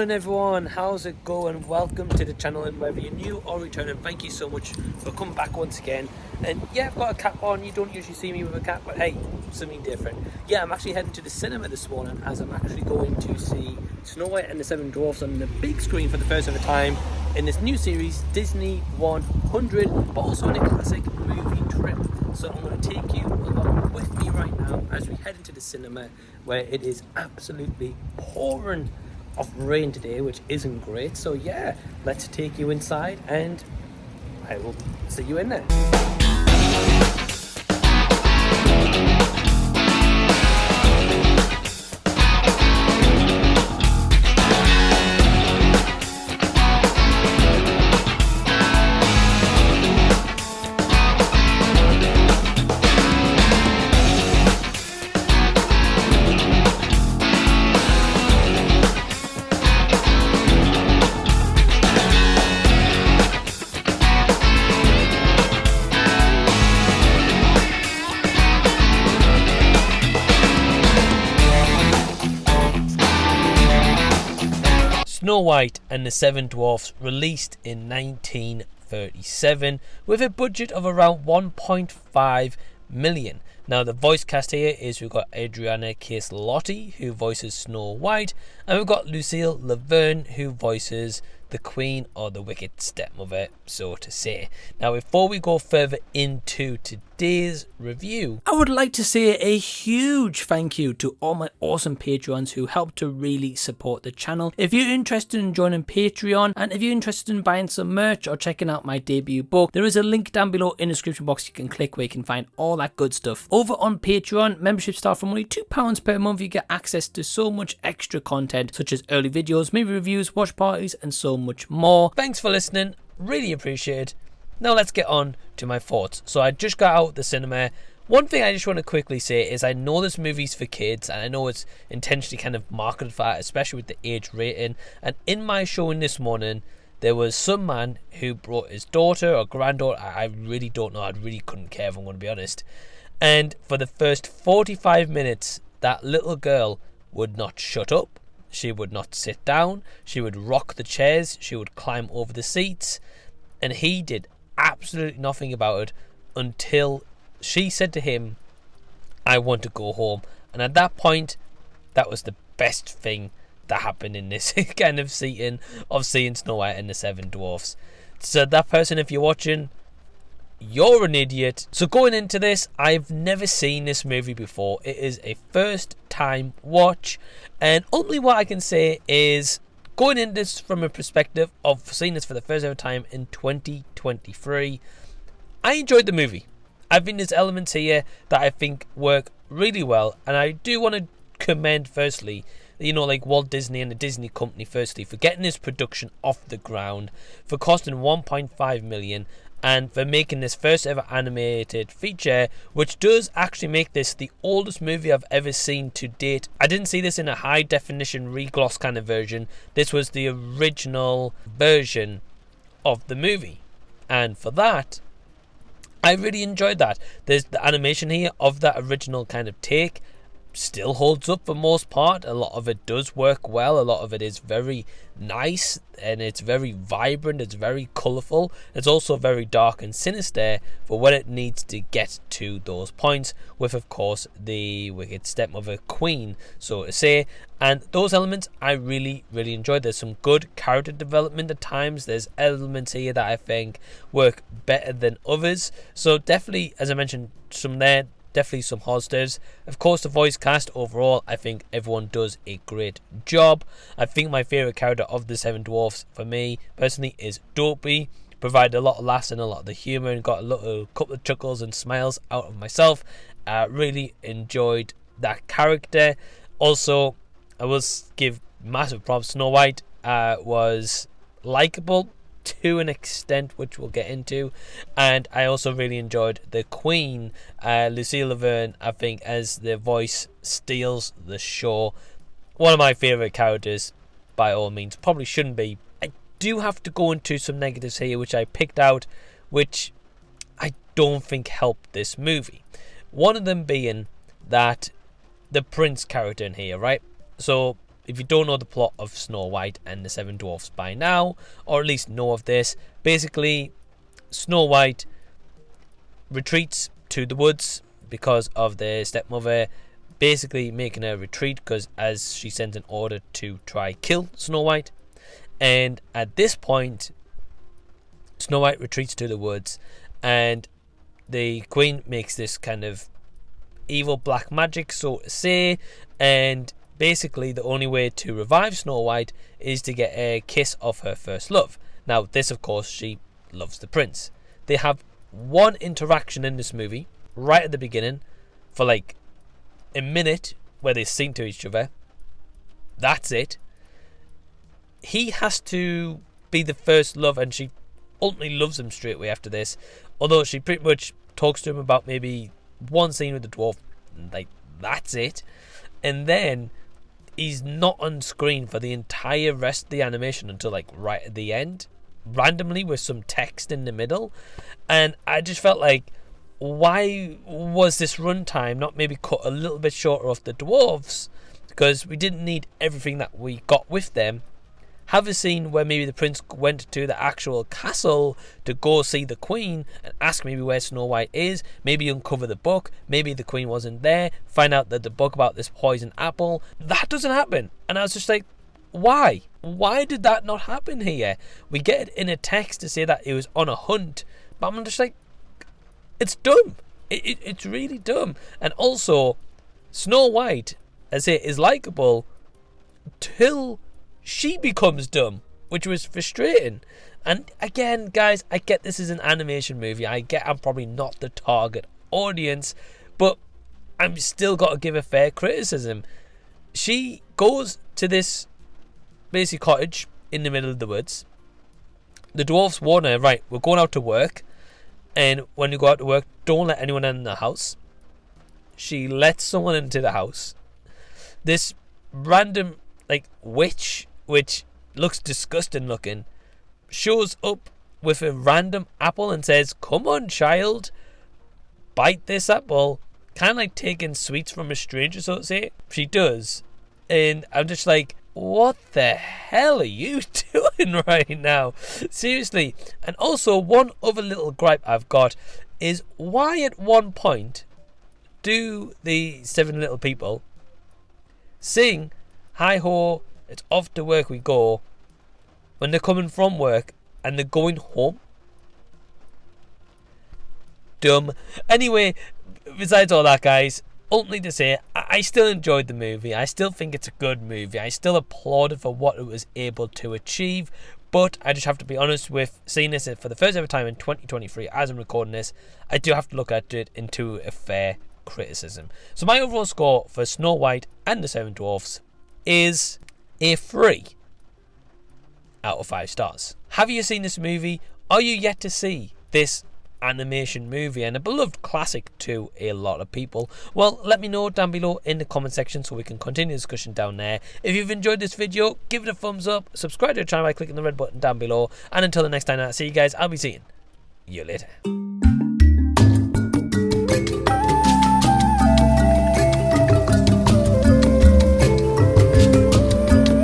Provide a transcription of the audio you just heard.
morning everyone, how's it going? Welcome to the channel, and whether you're new or returning, thank you so much for coming back once again. And yeah, I've got a cap on. You don't usually see me with a cap, but hey, something different. Yeah, I'm actually heading to the cinema this morning, as I'm actually going to see Snow White and the Seven Dwarfs on the big screen for the first ever time in this new series, Disney 100, but also in a classic movie trip. So I'm going to take you along with me right now as we head into the cinema, where it is absolutely pouring of rain today, which isn't great. So yeah, let's take you inside and I will see you in there. Snow White and the Seven Dwarfs released in 1937 with a budget of around 1.5 million. Now the voice cast here is we've got Adriana Case-Lotti, who voices Snow White, and we've got Lucille Laverne, who voices the Queen, or the Wicked Stepmother, so to say. Now before we go further into today's review, I would like to say a huge thank you to all my awesome Patreons who help to really support the channel. If you're interested in joining Patreon, and if you're interested in buying some merch or checking out my debut book, there is a link down below in the description box you can click where you can find all that good stuff. Over on Patreon, membership starts from only £2 per month. You get access to so much extra content, such as early videos, movie reviews, watch parties, and so much more. Thanks for listening, really appreciate it. Now let's get on to my thoughts. So I just got out the cinema. One thing I just want to quickly say is I know this movie's for kids, and I know it's intentionally kind of marketed for that, especially with the age rating. And in my showing this morning, there was some man who brought his daughter or granddaughter. I really don't know. I really couldn't care, if I'm going to be honest. And for the first 45 minutes, that little girl would not shut up. She would not sit down. She would rock the chairs. She would climb over the seats. And he did absolutely nothing about it until she said to him, "I want to go home." And at that point, that was the best thing that happened in this kind of seating of seeing Snow White and the Seven Dwarfs. So that person, if you're watching, you're an idiot. So going into this, I've never seen this movie before. It is a first time watch, and only what I can say is going into this from a perspective of seeing this for the first ever time in 2023, I enjoyed the movie. I think there's elements here that I think work really well, and I do want to commend firstly, like Walt Disney and the Disney Company firstly for getting this production off the ground, for costing 1.5 million, and for making this first ever animated feature, which does actually make this the oldest movie I've ever seen to date. I didn't see this in a high definition regloss kind of version. This was the original version of the movie, and for that I really enjoyed that. There's the animation here of that original kind of take still holds up for most part. A lot of it does work well. A lot of it is very nice, and it's very vibrant, it's very colourful. It's also very dark and sinister for when it needs to get to those points, with of course the Wicked Stepmother Queen, so to say. And those elements I really enjoyed. There's some good character development at times. There's elements here that I think work better than others. So definitely, as I mentioned, definitely some positives. Of course, the voice cast overall, I think everyone does a great job. I think my favourite character of the Seven Dwarfs, for me personally, is Dopey. Provided a lot of laughs and a lot of the humour, and got a couple of chuckles and smiles out of myself. Really enjoyed that character. Also, I will give massive props. Snow White was likeable to an extent, which we'll get into, and I also really enjoyed the Queen, Lucille Laverne. I think as the voice steals the show. One of my favourite characters, by all means. Probably shouldn't be. I do have to go into some negatives here, which I picked out, which I don't think helped this movie. One of them being that the Prince character in here, right? So if you don't know the plot of Snow White and the Seven Dwarfs by now, or at least know of this, basically Snow White retreats to the woods because of their stepmother basically making her retreat, because as she sent an order to try kill Snow White. And at this point, Snow White retreats to the woods, and the Queen makes this kind of evil black magic, so to say, and basically the only way to revive Snow White is to get a kiss of her first love. Now this, of course, she loves the prince. They have one interaction in this movie right at the beginning for like a minute where they sing to each other. That's it. He has to be the first love, and she ultimately loves him straight away after this, although she pretty much talks to him about maybe one scene with the dwarf, like that's it. And then he's not on screen for the entire rest of the animation until like right at the end, randomly with some text in the middle. And I just felt like, why was this runtime not maybe cut a little bit shorter off the dwarves? Because we didn't need everything that we got with them. Have a scene where maybe the prince went to the actual castle to go see the queen and ask maybe where Snow White is, maybe uncover the book, maybe the queen wasn't there, find out that the book about this poison apple. That doesn't happen. And I was just like, why? Why did that not happen here? We get it in a text to say that it was on a hunt, but I'm just like, it's dumb. It's really dumb. And also, Snow White, as it is likable till she becomes dumb, which was frustrating. And again, guys, I get this is an animation movie. I get I'm probably not the target audience, but I'm still got to give a fair criticism. She goes to this basic cottage in the middle of the woods. The dwarfs warn her, right, we're going out to work, and when you go out to work, don't let anyone in the house. She lets someone into the house. This random like witch, which looks disgusting looking, shows up with a random apple and says, come on child, bite this apple. Kind of like taking sweets from a stranger, so to say. She does. And I'm just like, what the hell are you doing right now? Seriously. And also, one other little gripe I've got is, why at one point do the seven little people sing hi ho, it's off to work we go, when they're coming from work and they're going home? Dumb. Anyway, besides all that, guys, ultimately to say, I still enjoyed the movie. I still think it's a good movie. I still applaud it for what it was able to achieve. But I just have to be honest with seeing this for the first ever time in 2023 as I'm recording this. I do have to look at it into a fair criticism. So my overall score for Snow White and the Seven Dwarfs is a 3 out of 5 stars. Have you seen this movie? Are you yet to see this animation movie and a beloved classic to a lot of people? Well, let me know down below in the comment section so we can continue the discussion down there. If you've enjoyed this video, give it a thumbs up, subscribe to the channel by clicking the red button down below, and until the next time I see you guys, I'll be seeing you later.